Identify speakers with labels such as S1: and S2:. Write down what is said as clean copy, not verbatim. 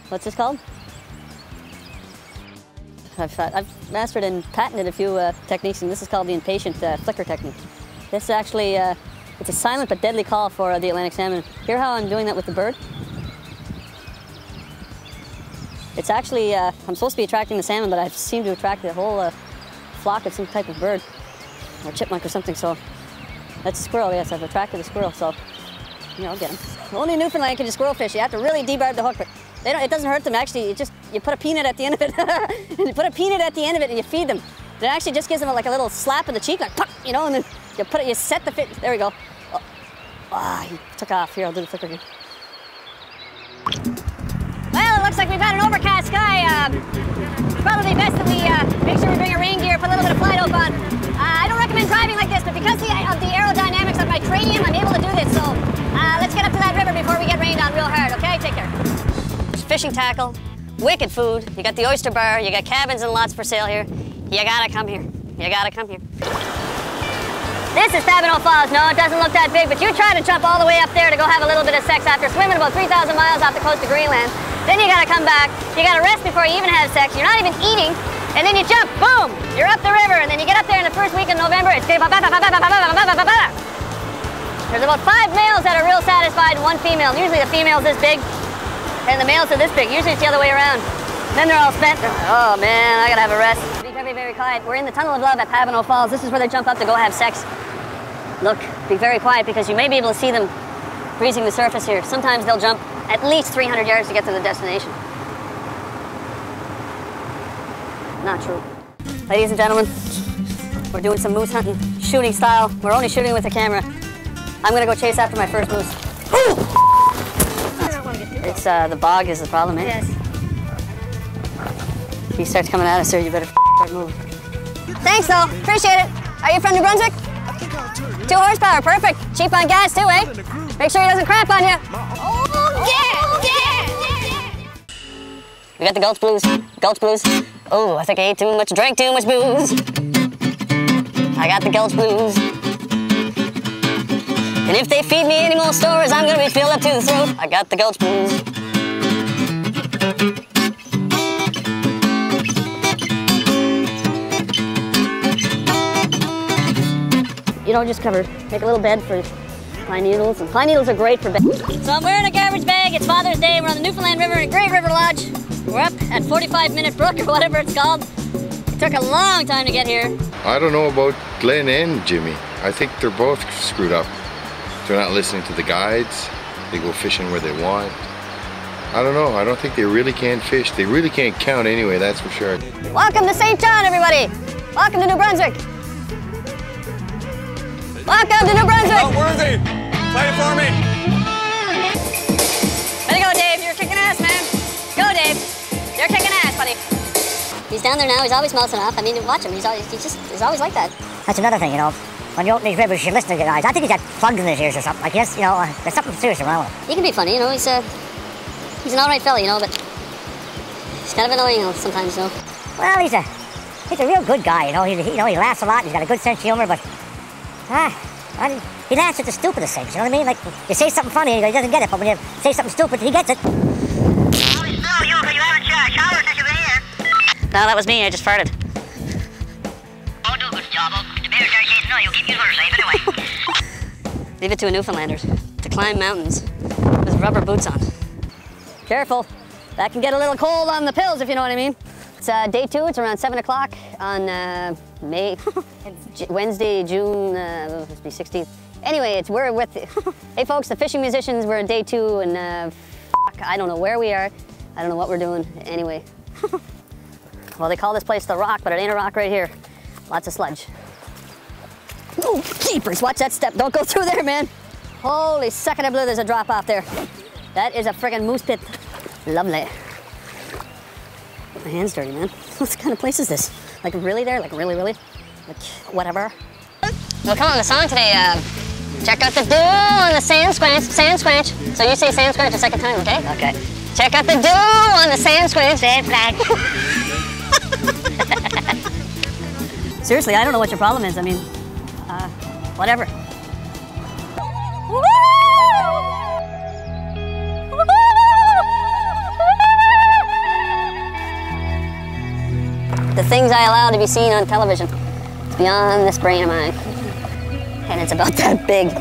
S1: What's this called? I've mastered and patented a few techniques, and this is called the impatient flicker technique. This is actually, it's a silent but deadly call for the Atlantic salmon. Hear how I'm doing that with the bird? It's actually, I'm supposed to be attracting the salmon, but I seem to attract the whole flock of some type of bird, or chipmunk or something, so that's a squirrel, yes, I've attracted a squirrel, so, you know, I'll get him. Only in Newfoundland can you squirrel fish. You have to really debarb the hook, but it doesn't hurt them, actually. You put a peanut at the end of it, and you put a peanut at the end of it and you feed them. It actually just gives them like a little slap in the cheek, like, you know, and then you set the fish, there we go. Oh, he took off. Here, I'll do the flicker again. Well, it looks like we've had an overcast sky. Probably best that we make sure we bring a rain gear, put a little bit of fly dope on. I don't recommend driving like this, but because of the aerodynamics of my training, I'm able to do this. So let's get up to that river before we get rained on real hard, okay? Take care. Fishing tackle, wicked food. You got the oyster bar, you got cabins and lots for sale here. You gotta come here. You gotta come here. This is Sabino Falls. No, it doesn't look that big, but you try to jump all the way up there to go have a little bit of sex after swimming about 3,000 miles off the coast of Greenland. Then you gotta come back. You gotta rest before you even have sex. You're not even eating, and then you jump, boom! You're up the river, and then you get up there in the first week of November. It's there's about 5 males that are real satisfied and 1 female. And usually the female's this big, and the males are this big. Usually it's the other way around. Then they're all spent. Oh man, I gotta have a rest. Be very, very quiet. We're in the Tunnel of Love at Sabino Falls. This is where they jump up to go have sex. Look, be very quiet because you may be able to see them breezing the surface here. Sometimes they'll jump at least 300 yards to get to the destination. Not true. Ladies and gentlemen, we're doing some moose hunting, shooting style. We're only shooting with a camera. I'm gonna go chase after my first moose. It's the bog is the problem, eh? Yes. If he starts coming at us, sir, you better start moving. Thanks, though. Appreciate it. Are you from New Brunswick? 2 horsepower, perfect. Cheap on gas, too, eh? Make sure he doesn't crap on you. Oh, yeah. We got the Gulch Blues. Gulch Blues. Oh, I think I ate too much, drank too much booze. I got the Gulch Blues. And if they feed me any more stories, I'm gonna be filled up to the throat. I got the Gulch Blues. You know, just cover, make a little bed for pine needles, and pine needles are great for bed. So I'm wearing a garbage bag, it's Father's Day, we're on the Newfoundland River in Great River Lodge. We're up at 45-minute brook or whatever it's called. It took a long time to get here.
S2: I don't know about Glen and Jimmy. I think they're both screwed up. They're not listening to the guides. They go fishing where they want. I don't know, I don't think they really can fish. They really can't count anyway, that's for sure.
S1: Welcome to St. John, everybody. Welcome to New Brunswick. Welcome to New Brunswick!
S3: Oh, worthy! Play it for me!
S1: Way to go, Dave. You're kicking ass, man. Go, Dave. You're kicking ass, buddy. He's down there now. He's always mouthing off. I mean, watch him. He's always like that.
S4: That's another thing, you know. When you open these rivers, you listen to the guys. I think he's got plugs in his ears or something. Like, yes, you know, there's something serious around with him.
S1: He can be funny, you know. He's an all right fella, you know, but he's kind of annoying sometimes, you know.
S4: Well, he's a real good guy, you know. He laughs a lot. He's got a good sense of humor, but he laughs at the stupidest things, you know what I mean? Like, you say something funny, he doesn't get it, but when you say something stupid, he gets it.
S5: Holy smell, you haven't showered since you've been here.
S1: No, that was me, I just farted.
S5: I'll do a good job. If the bear starts chasing, you'll keep you safe anyway.
S1: Leave it to a Newfoundlander to climb mountains with rubber boots on. Careful, that can get a little cold on the pills, if you know what I mean. It's day 2, it's around 7 o'clock on Wednesday, June 16th. Anyway, we're with, hey folks, the fishing musicians, we're at day 2 and I don't know where we are. I don't know what we're doing, anyway. Well, they call this place the Rock, but it ain't a rock right here. Lots of sludge. Oh, jeepers, watch that step. Don't go through there, man. Holy second of blue, there's a drop off there. That is a friggin' moose pit. Lovely. My hand's dirty, man. What kind of place is this? Like, really there? Like, really? Like, whatever. Well, come on, the song today, check out the do on the sand squanch. So you say sand squanch a second time, okay? Okay. Check out the do on the sand squanch. Sand squanch. Seriously, I don't know what your problem is. I mean, whatever. things I allow to be seen on television. It's beyond this brain of mine. And it's about that big.